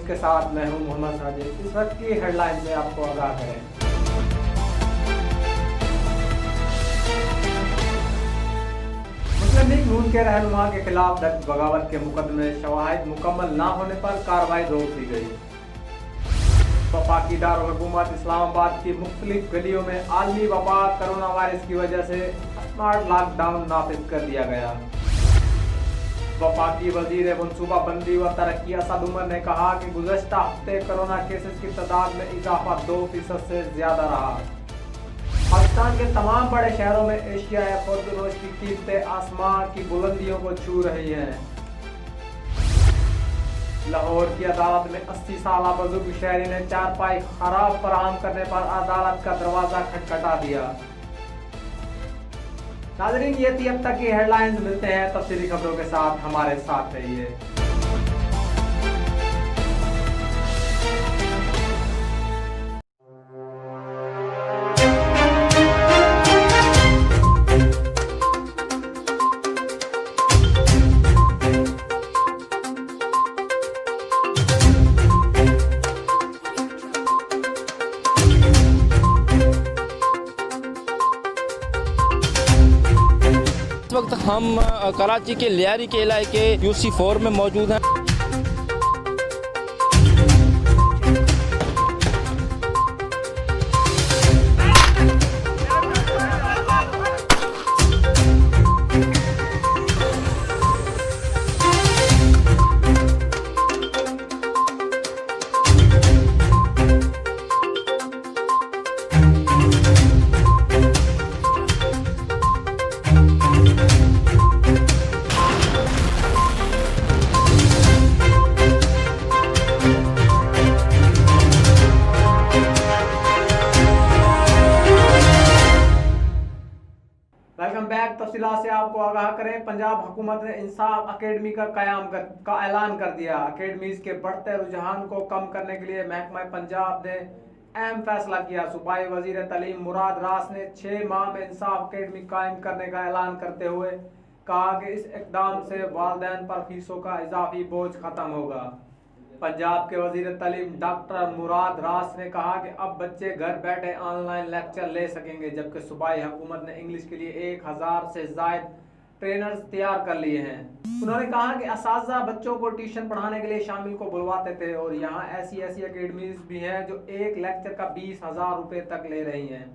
के साथ मैं हूं मोहम्मद साजिद। इस वक्त की हेडलाइन से आपको आगाह करें। मुस्लिम लीग नून के रहनुमा के खिलाफ दर्ज बगावत के मुकदमे में शवाहिद मुकम्मल न होने पर कार्रवाई रोक दी गई। वफाकी दारुल-हुकूमत इस्लामाबाद की मुख्तलिफ गलियों में आलमी वबा कोरोना वायरस की वजह से स्मार्ट लॉकडाउन नाफिज कर दिया गया। वफाकी वजीर मनसूबाबंदी व तरक्की असद उमर ने कहा कि गुज़श्ता हफ्ते कोरोना केसेस की तादाद में इजाफा 2% से ज्यादा रहा। पाकिस्तान के तमाम बड़े शहरों में एशिया खुर्दनोश की कीमतें आसमान की बुलंदियों को छू रही हैं। लाहौर की अदालत में 80 साल बुजुर्ग शहरी ने चारपाई खराब फराहम करने पर अदालत का दरवाजा खटखटा दिया। नाज़रीन, ये थी अब तक की हेडलाइंस। मिलते हैं तफसीली खबरों के साथ, हमारे साथ रहिए। इस वक्त हम कराची के लियारी के इलाके UC4 में मौजूद हैं। Welcome back. तफसीलात से आपको आगाह करें। पंजाब हुकूमत ने इंसाफ अकेडमी का का ऐलान कर दिया। अकेडमीज के बढ़ते रुझान को कम करने के लिए महकमा पंजाब ने अहम फैसला किया। सूबाई वजीर तालीम मुराद रास ने 6 माह में इंसाफ अकेडमी कायम करने का ऐलान करते हुए कहा कि इस इकदाम से वालिदैन पर फीसों का इजाफी बोझ खत्म होगा। पंजाब के वजीर तालीम डॉक्टर मुराद रास ने कहा कि अब बच्चे घर बैठे ऑनलाइन लेक्चर ले सकेंगे, जबकि सूबाई हुकूमत ने इंग्लिश के लिए 1000 से जायद ट्रेनर्स तैयार कर लिए हैं। उन्होंने कहा कि असातिज़ा बच्चों को ट्यूशन पढ़ाने के लिए शामिल को बुलवाते थे और यहाँ ऐसी अकेडमीज भी हैं जो एक लेक्चर का 20,000 रुपये तक ले रही हैं।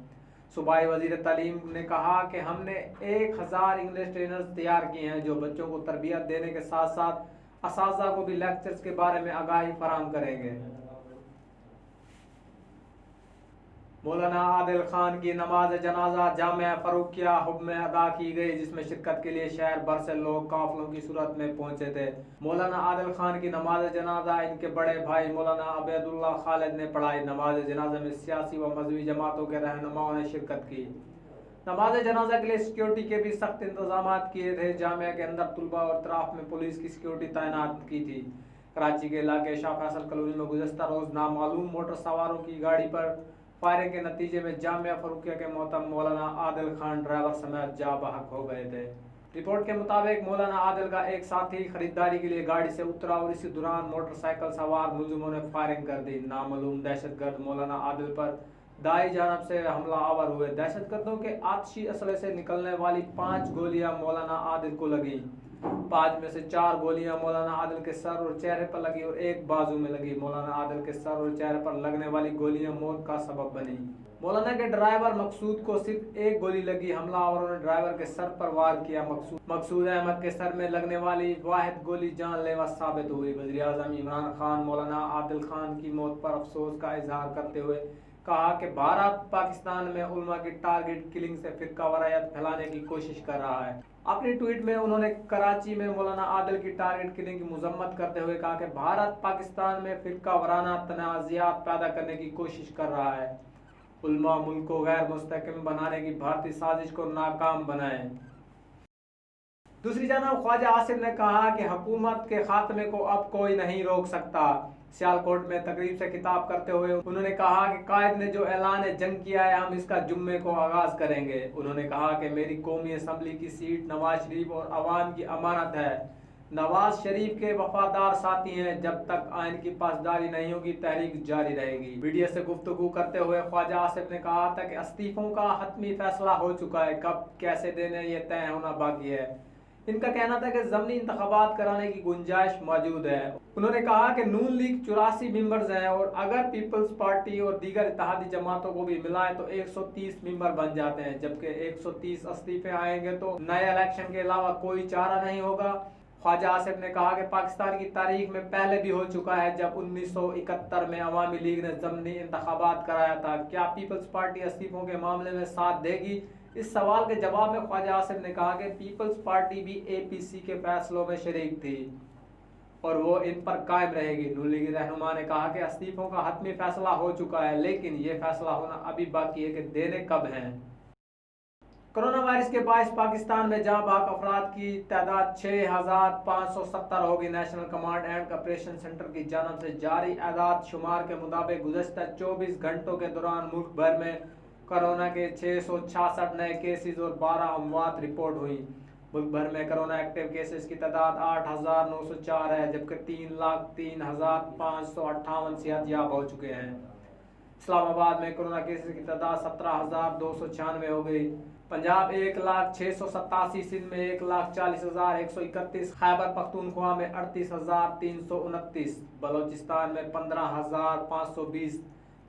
सूबाई वजीर तालीम ने कहा कि हमने 1000 इंग्लिश ट्रेनर्स तैयार किए हैं जो बच्चों को तरबियत देने के साथ साथ असातिज़ा को भी लेक्चर्स के बारे में आगाही फराहम करेंगे। मौलाना आदिल खान की नमाज जनाजा जामिया फरूकिया हुब में अदा की गई, जिसमें शिरकत के लिए शहर भर से लोग काफिलों की सूरत में पहुंचे थे। मौलाना आदिल खान की नमाज जनाजा इनके बड़े भाई मौलाना अबैदुल्ला खालिद ने पढ़ाई। नमाज जनाजा में सियासी व मजहबी जमातों के रहनुमाओं ने शिरकत की। नमाज जनाजा के लिए सिक्योरिटी के भी सख्त इंतजाम किए थे। जामिया के अंदर तुलबा और अतराफ में पुलिस की सिक्योरिटी तैनात की थी। कराची के इलाके शाह फैसल कॉलोनी में गुज़श्ता रोज नामालूम मोटर सवारों की गाड़ी पर फायरिंग के नतीजे में जामिया फरूकिया के मोहतरम मौलाना आदिल खान ड्राइवर समेत जा बहक हो गए थे। रिपोर्ट के मुताबिक मौलाना आदिल का एक साथी खरीदारी के लिए गाड़ी से उतरा और इसी दौरान मोटरसाइकिल सवार मुलजिमों ने फायरिंग कर दी। नामालूम दहशतगर्द मौलाना आदिल पर दाई जानब से हमला आवर हुए। दहशतगर्दों के आतिशी असले से निकलने वाली 5 गोलियां मौलाना आदिल को लगी। 5 में से 4 गोलियां मौलाना आदिल के सर और चेहरे पर लगी और एक बाजू में लगी। मौलाना आदिल के सर और चेहरे पर लगने वाली गोलियां मौत का सबब बनी। मौलाना के ड्राइवर मकसूद को सिर्फ एक गोली लगी। हमलावरों ने ड्राइवर के सर पर वार किया। मकसूद अहमद के सर में लगने वाली वाहिद गोली जानलेवा साबित हुई। वज़ीर आज़म इमरान खान मौलाना आदिल खान की मौत पर अफसोस का इजहार करते हुए कहा कि भारत पाकिस्तान में उलमा की टारगेट किलिंग से फिरका वारायत फैलाने की कोशिश कर रहा है। अपनी ट्वीट में उन्होंने कराची में मौलाना आदिल की टारगेट किलिंग की मजम्मत करते हुए कहा कि भारत पाकिस्तान में फिरका वाराना तनाज़ात पैदा करने की कोशिश कर रहा है। उलमा मुल्क को गैर मुस्तहकम बनाने की भारतीय साजिश को नाकाम बनाए। दूसरी जानब ख्वाजा आसिफ ने कहा कि हुकूमत के खात्मे को अब कोई नहीं रोक सकता। सियालकोट में तकरीब से खिताब करते हुए उन्होंने कहा कि कायद ने जो ऐलान जंग किया है हम इसका जुम्मे को आगाज करेंगे। उन्होंने कहा कि मेरी कौमी असम्बली की सीट नवाज शरीफ और अवाम की अमानत है। नवाज शरीफ के वफादार साथी हैं, जब तक आइन की पासदारी नहीं होगी तहरीक जारी रहेगी। मीडिया से गुफ्तगू करते हुए ख्वाजा आसिफ ने कहा था कि इस्तीफों का हतमी फैसला हो चुका है, कब कैसे देने ये तय होना बाकी है। इनका कहना था कि ज़मीनी इंतखाबात कराने की गुंजाइश मौजूद है। उन्होंने कहा कि नून लीग 84 मेंबर्स हैं और अगर पीपल्स पार्टी और दीगर इत्तेहादी जमातों को भी मिलाएं तो 130 मेंबर बन जाते हैं। जबकि 130 इस्तीफे आएंगे तो नए इलेक्शन के अलावा कोई चारा नहीं होगा। ख्वाजा आसिफ ने कहा कि पाकिस्तान की तारीख में पहले भी हो चुका है, जब 1971 में अवामी लीग ने ज़मीनी इंतखाबात कराया था। क्या पीपल्स पार्टी इस्तीफों के मामले में साथ देगी? इस सवाल के जवाब में ख्वाजा आसिफ ने कहा कि पीपल्स पार्टी भी APC के फैसलों में शरीक थी और वो इन पर कायम रहेगी। नून लीग रहनुमा ने कहा कि इस्तीफों का हतमी फैसला हो चुका है, लेकिन ये फैसला होना अभी बाकी है कि देने कब हैं। कोरोना वायरस के बायस पाकिस्तान में जाँ बाक अफराद की तादाद 6570 होगी। National command and operation centre की जानब से जारी आदाद शुमार के मुताबिक गुज़श्ता 24 घंटों के दौरान मुल्क भर में कोरोना के 666 नए केसेस और 12 अमवात रिपोर्ट हुई। मुल्क भर में कोरोना एक्टिव केसेस की तादाद 8904 है, जबकि 3,03,558 सेहतयाब हो चुके हैं। इस्लामाबाद में कोरोना केसेस की तादाद 17,296 हो गई। पंजाब 1,0687, सिंध में 1,40,131, खैबर पख्तूनख्वा में 38,329, बलोचिस्तान में 15,520,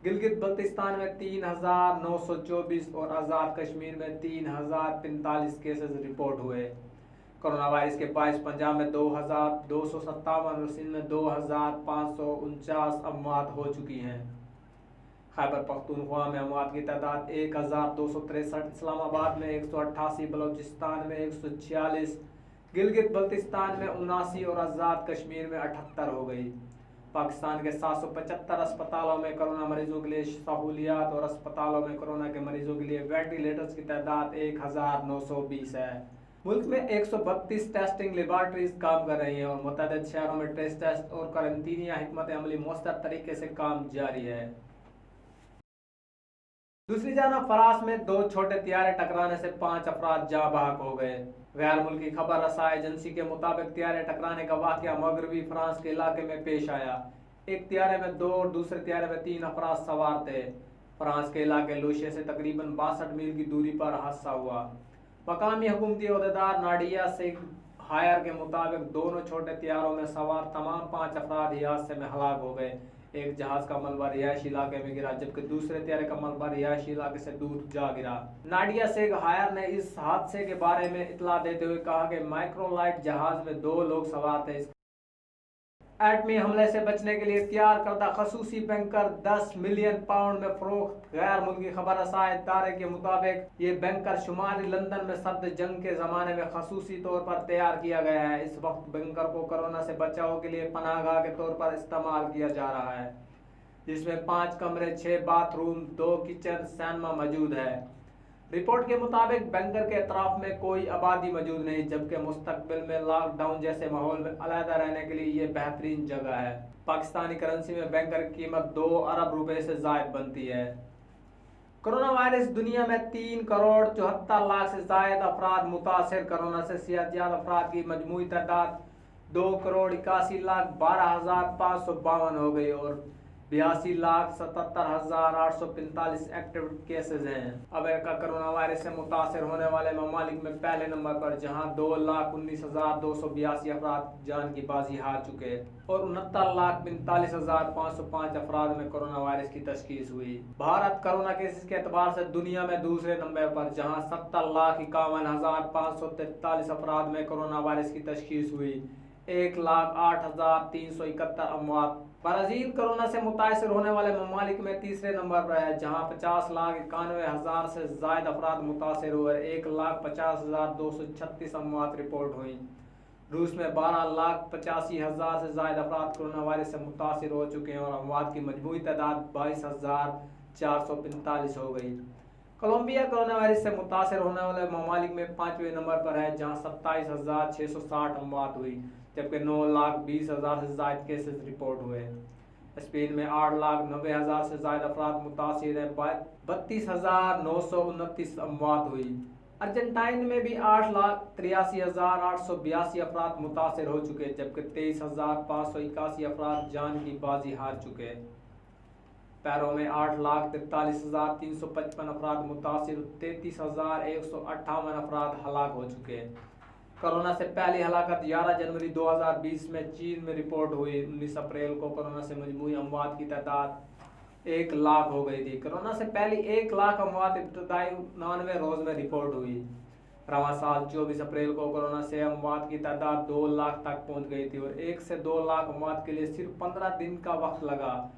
गिलगित बल्तिस्तान में 3,924 और आज़ाद कश्मीर में 3,045 केसेस रिपोर्ट हुए। कोरोना वायरस के बायस पंजाब में 2,257 और सिंध में 2,549 अमवात हो चुकी हैं। खैबर पख्तूनख्वा में अमवात की तादाद 1,263, इस्लामाबाद में 188, बलोचिस्तान में 146, गिलगित बल्तिस्तान में 79 और आज़ाद कश्मीर में 78 हो गई। पाकिस्तान के 775 अस्पतालों में कोरोना मरीजों के लिए सहूलियात और अस्पतालों में कोरोना के मरीजों के लिए वेंटिलेटर्स की तादाद 1,920 है। मुल्क में 132 टेस्टिंग लेबॉर्ट्रीज काम कर रही हैं और मुतअद्दिद शहरों में टेस्ट और क्वारंटीनिया हिकमत अमली मौसर तरीके से काम जारी है। दूसरी जानब फरास में 2 छोटे त्यारे टकराने से 5 अफराद जाँ बहक हो गए। गैर मुल्की खबर रसाई एजेंसी के मुताबिक त्यारे टकराने का वाक़या मगरबी फ्रांस के इलाके में पेश आया। एक त्यारे में 2 और दूसरे त्यारे में 3 अफराद सवार थे। फ्रांस के इलाके लूशे से तकरीबन 62 मील की दूरी पर हादसा हुआ। मकामी हुकूमती अहदेदार नाडिया से हायर के मुताबिक दोनों छोटे त्यारों में सवार तमाम 5 अफराद ही हादसे में हलाक हो गए। एक जहाज का मलबा रिहायशी इलाके में गिरा, जबकि दूसरे त्यारे का मलबा रिहायशी इलाके से दूर जा गिरा। नाडिया शेख हायर ने इस हादसे के बारे में इतला देते हुए कहा कि माइक्रोलाइट जहाज में 2 लोग सवार थे। एटमी हमले से बचने के लिए तैयार करदा खसूसी बैंकर 10 मिलियन पाउंड में फरोख्त। गैर मुल्की खबर रसाई इदारे के मुताबिक ये बैंकर शुमाली लंदन में सर्द जंग के ज़माने में खसूसी तौर पर तैयार किया गया है। इस वक्त बैंकर को कोरोना से बचाव के लिए पनाहगाह के तौर पर इस्तेमाल किया जा रहा है, जिसमें 5 कमरे, 6 बाथरूम, 2 किचन, सिनेमा मौजूद है। रिपोर्ट के मुताबिक बैंकर के अतराफ में कोई आबादी मौजूद नहीं, जबकि मुस्तकबिल में लॉकडाउन जैसे माहौल में अलहदा रहने के लिए ये बेहतरीन जगह है। पाकिस्तानी करेंसी में बैंकर की कीमत 2 अरब रुपए से जायद बनती है। कोरोना वायरस दुनिया में 3 करोड़ 74 लाख से जायद अफराद मुतासर। कोरोना से सेहतयाब अफराद की मजमूई तादाद 2 करोड़ 81 लाख 12,552 हो गई और 82,77,845 एक्टिव केसेज हैं। अमेरिका कोरोना वायरस से मुतासर होने वाले ममालिक में पहले नंबर पर, जहां 2,19,282 अफराद जान की बाजी हार चुके और 69,45,505 अफराद में कोरोना वायरस की तशखीस हुई। भारत कोरोना केसेस के एतबार से दुनिया में दूसरे नंबर पर, जहां 70,51,543 अफराद में कोरोना वायरस की तशखीस हुई। 1,08,371 अमवात। ब्राज़ील कोरोना से मुतासर होने वाले ममालिक में तीसरे नंबर पर है, जहां 50,91,000 से जायद अफराद मुतासर हुए। 1,50,236 अमवात रिपोर्ट हुई। रूस में 12,85,000 से जायद अफराद कोरोना वायरस से मुतासर हो चुके हैं और अमवात की मजमूई तादाद 22,445 हो गई। कोलंबिया कोरोना वायरस से मुतासर होने वाले ममालिक में 5वें नंबर पर है, जहां 27,660 अमवात हुई, जबकि 9,20,000 से जायद केसेस रिपोर्ट हुए। स्पेन में 8,90,000 से जायद अफराद मुतासर हैं, 32,929 अमवात हुई। अर्जेंटाइन में भी 8,83,882 अफराद मुतासर हो चुके, जबकि 23,581 अफराद जान की बाजी हार चुके। पैरों में 8,43,355 अफराद मुतासर, 33,158 अफराद हलाक हो चुके। कोरोना से पहली हलाकत 11 जनवरी 2020 में चीन में रिपोर्ट हुई। 19 अप्रैल को कोरोना से मजमूई अमवात की तादाद 1 लाख हो गई थी। कोरोना से पहली 1 लाख अमवात इब्तदाई 99 रोज में रिपोर्ट हुई। रवां साल 24 अप्रैल को कोरोना से अमवात की तादाद 2 लाख तक पहुंच गई थी और 1 से 2 लाख अमवात के लिए सिर्फ 15 दिन का वक्त लगा।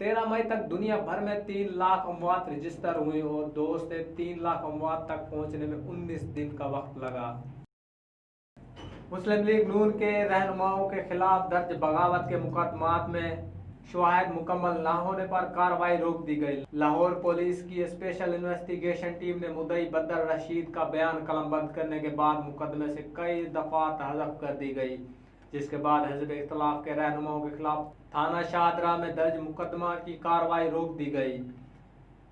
13 मई तक दुनिया भर में 3 लाख अमवात रजिस्टर हुई और 2 से 3 लाख अमवात तक पहुंचने में 19 दिन का वक्त लगा। मुस्लिम लीग नून के रहनुमाओं के खिलाफ दर्ज बगावत के मुकदमात में शवाहिद मुकम्मल न होने पर कार्रवाई रोक दी गई। लाहौर पुलिस की स्पेशल इन्वेस्टिगेशन टीम ने मुद्दई बदर रशीद का बयान कलमबंद करने के बाद मुकदमे से कई दफा हज़फ कर दी गई, जिसके बाद हिज़्ब इख्तिलाफ के रहनुमाओं के खिलाफ थाना शाहदरा में दर्ज मुकदमा की कार्रवाई रोक दी गई।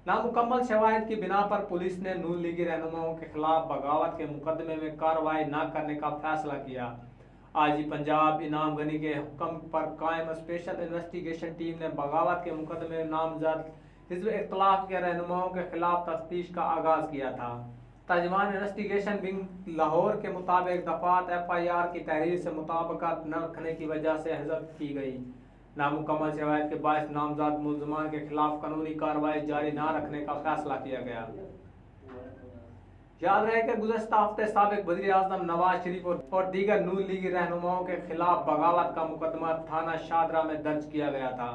नामुकम्मल शवाहिद की बिना पर पुलिस ने नून लीगी रहनुमाओं के खिलाफ बगावत के मुकदमे में कार्रवाई न करने का फैसला किया। आजी पंजाब इनाम गनी के हुक्म पर कायम स्पेशल इन्वेस्टिगेशन टीम ने बगावत के मुकदमे में नामजद हिज़्ब इख्तिलाफ के रहनुमाओं के खिलाफ तफ्तीश का आगाज किया था। तर्जमान इन्वेस्टिगेशन विंग लाहौर के मुताबिक दफात FIR की तहरीर से मुताबिकत न रखने की वजह से हज़फ की गई। नामुकम्मल शवाहिद के बायस नामजद मुल्ज़मान के खिलाफ कानूनी कार्रवाई जारी न रखने का फैसला किया गया। याद रहे कि गुज़श्ता हफ्ते साबिक वज़ीर आज़म नवाज शरीफ और दीगर नून लीगी रहनुमाओं के खिलाफ बगावत का मुकदमा थाना शाहदरा में दर्ज किया गया था।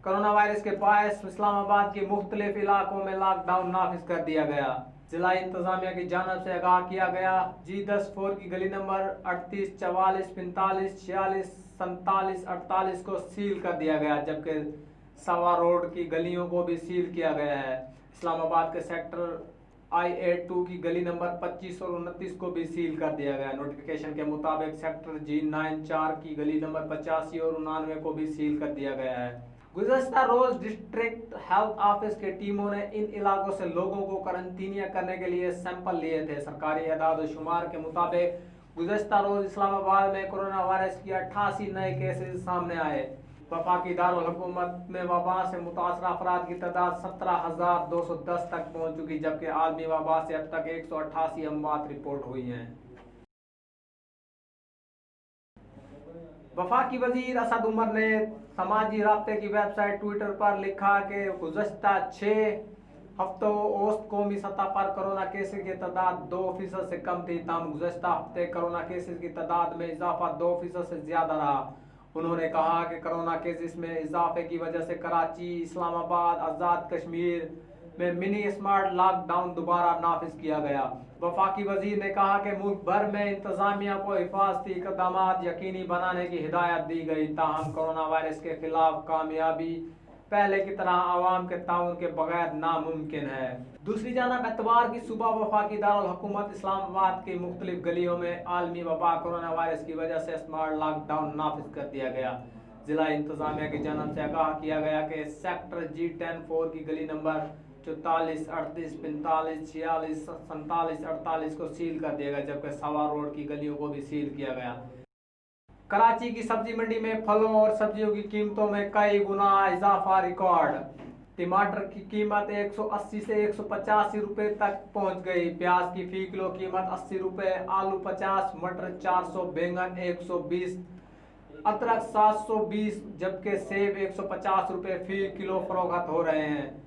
कोरोना वायरस के बायस इस्लामाबाद के मुख्तलिफ इलाकों में लॉकडाउन नाफिज कर दिया गया। जिला इंतजामिया की जानब से आगाह किया गया। G10 4 की गली नंबर 38, 44, 45, 46, 47, 48 को सील कर दिया गया, जबकि सवा रोड की गलियों को भी सील किया गया है। इस्लामाबाद के सेक्टर I82 की गली नंबर 25 और 29 को भी सील कर दिया गया। नोटिफिकेशन के मुताबिक सेक्टर G94 की गली नंबर 85 और 99 को भी सील कर दिया गया है। गुज़श्ता रोज डिस्ट्रिक्ट हेल्थ ऑफिस की टीमों ने इन इलाकों से लोगों को करंटीनिया करने के लिए सैंपल लिए थे। सरकारी एदाद शुमार के मुताबिक गुज़श्ता रोज इस्लामाबाद में कोरोना वायरस की 88 नए केसेस सामने आए। वफाकी दारुल हुकूमत में वबा से मुतासर अफराद की तादाद 17,210 तक पहुँच चुकी, जबकि आलमी वबा से अब तक 188 अमवात रिपोर्ट हुई हैं। वफाकी वजीर असद उमर ने समाजी राब्ते की वेबसाइट ट्विटर पर लिखा कि गुज़श्ता 6 हफ्तों औसत कौमी सतह पर कोरोना केसेस की तादाद 2% से कम थी, ताहम गुज़श्ता हफ्ते कोरोना केसेस की तादाद में इजाफा 2% से ज़्यादा रहा। उन्होंने कहा कि कोरोना केसेस में इजाफे की वजह से कराची, इस्लामाबाद, आज़ाद कश्मीर में मिनी स्मार्ट लॉकडाउन दोबारा नाफिज किया गया। वफाकी वजीर ने कहा कि मुल्क भर में इंतजामिया को हिफाजती इक़दाम यकीनी बनाने की हिदायत दी गई, ताहम कोरोना वायरस के खिलाफ कामयाबी पहले की तरह आवाम के ताउन के बगैर नामुमकिन है। दूसरी जानब एतवार की सुबह वफाकी दारुल हुकूमत इस्लामाबाद की मुख्तलिफ गलियों में आलमी वबा कोरोना वायरस की वजह से स्मार्ट लॉकडाउन नाफिज कर दिया गया। जिला इंतजामिया की जानब से आगाह किया गया कि सेक्टर G10 4 की गली नंबर 44, 38, 45, 46, 47, 48 को सील कर दिया गया, जबकि सवा रोड की गलियों को भी सील किया गया। कराची की सब्जी मंडी में फलों और सब्जियों की कीमतों में कई गुना इजाफा रिकॉर्ड। टमाटर की कीमत 180 से 185 रुपए तक पहुंच गई। प्याज की फी किलो कीमत 80 रुपए, आलू 50, मटर 400, बैंगन 120, अदरक 720, जबकि सेब 150 रुपए फी किलो फरोख्त हो रहे हैं।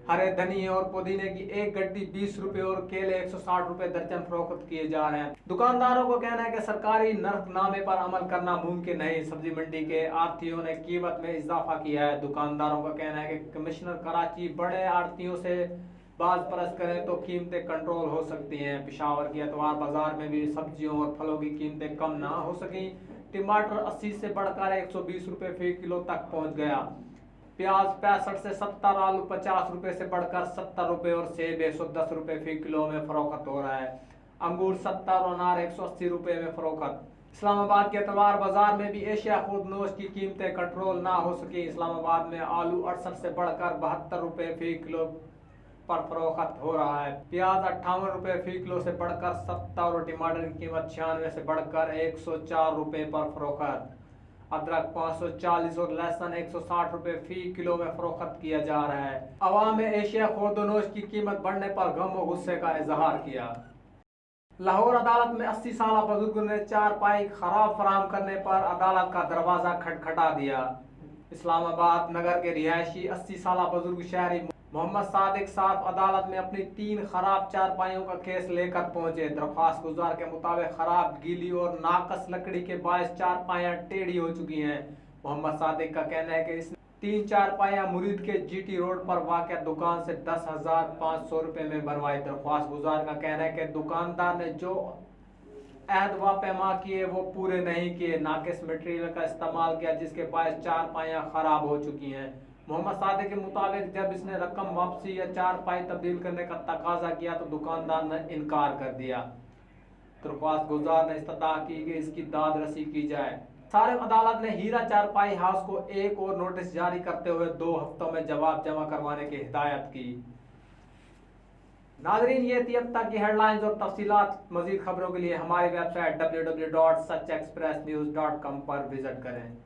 हरे धनिए और पुदीने की एक गड्डी 20 रुपए और केले 160 रुपए दर्जन फरोख्त किए जा रहे हैं। दुकानदारों को कहना है कि सरकारी नर्खनामे पर अमल करना मुमकिन नहीं। सब्जी मंडी के आड़तियों ने कीमत में इजाफा किया है। दुकानदारों का कहना है कि कमिश्नर कराची बड़े आड़तियों से बाज परस करें तो कीमतें कंट्रोल हो सकती हैं। पेशावर की अतवार बाजार में भी सब्जियों और फलों की कीमतें कम ना हो सकी। टमाटर 80 से बढ़कर 120 रुपए फी किलो तक पहुँच गया। प्याज 65 से 70, आलू 50 रुपए से बढ़कर 70 रुपए और सेब 110 रुपए फी किलो में फरोख्त हो रहा है। अंगूर 70 और अनार 180 रुपए में फरोख्त। इस्लामाबाद के तलवार बाजार में भी एशिया खुर्दनोश की कीमतें कंट्रोल ना हो सकी। इस्लामाबाद में आलू 68 से बढ़कर 72 रुपये फी किलो पर फरोख्त हो रहा है। प्याज 58 रुपये फी किलो से बढ़कर 70 और टमाटर की कीमत 96 से बढ़कर 104 रुपये पर फरोख्त। अदरक 540 और लहसुन 160 रुपये फी किलो में फरोख्त किया जा रहा है। अवाम में एशिया खुर्दनोश की कीमत बढ़ने पर गम और गुस्से का इजहार किया। लाहौर अदालत में 80 साल बुजुर्ग ने चारपाई खराब फराम करने पर अदालत का दरवाजा खटखटा दिया। इस्लामाबाद नगर के रिहायशी 80 साल बुजुर्ग शहरी मोहम्मद सादिक साहब अदालत में अपनी 3 खराब चारपाइयों का केस लेकर पहुंचे। दरख्वास्त गुजार के मुताबिक खराब, गीली और नाकस लकड़ी के बायस चारपाइयां टेढ़ी हो चुकी हैं। मोहम्मद सादिक का कहना है कि इसने 3 चारपाइयां मुरीद के जीटी रोड पर वाक़ दुकान से 10,500 रुपये में बनवाई। दरख्वास्त गुजार का कहना है कि दुकानदार ने जो अहद व पैमा किए वो पूरे नहीं किए, नाकिस मटेरियल का इस्तेमाल किया जिसके बायस चारपाइयां खराब हो चुकी हैं। मोहम्मद सादिक के मुताबिक जब इसने रकम वापसी या चारपाई तब्दील करने का तकाजा किया तो दुकानदार ने इनकार कर दिया। दरख्वास्त गुजार ने इस्तदा की कि इसकी दाद रसी की जाए। सारे अदालत ने हीरा चारपाई हाउस को एक और नोटिस जारी करते हुए 2 हफ्तों में जवाब जमा करवाने की हिदायत की। नाजरीन, ये थी अब तक की हेडलाइंस और तफसीलात। मजीद खबरों के लिए हमारी वेबसाइट www.sachexpressnews.com पर विजिट करें।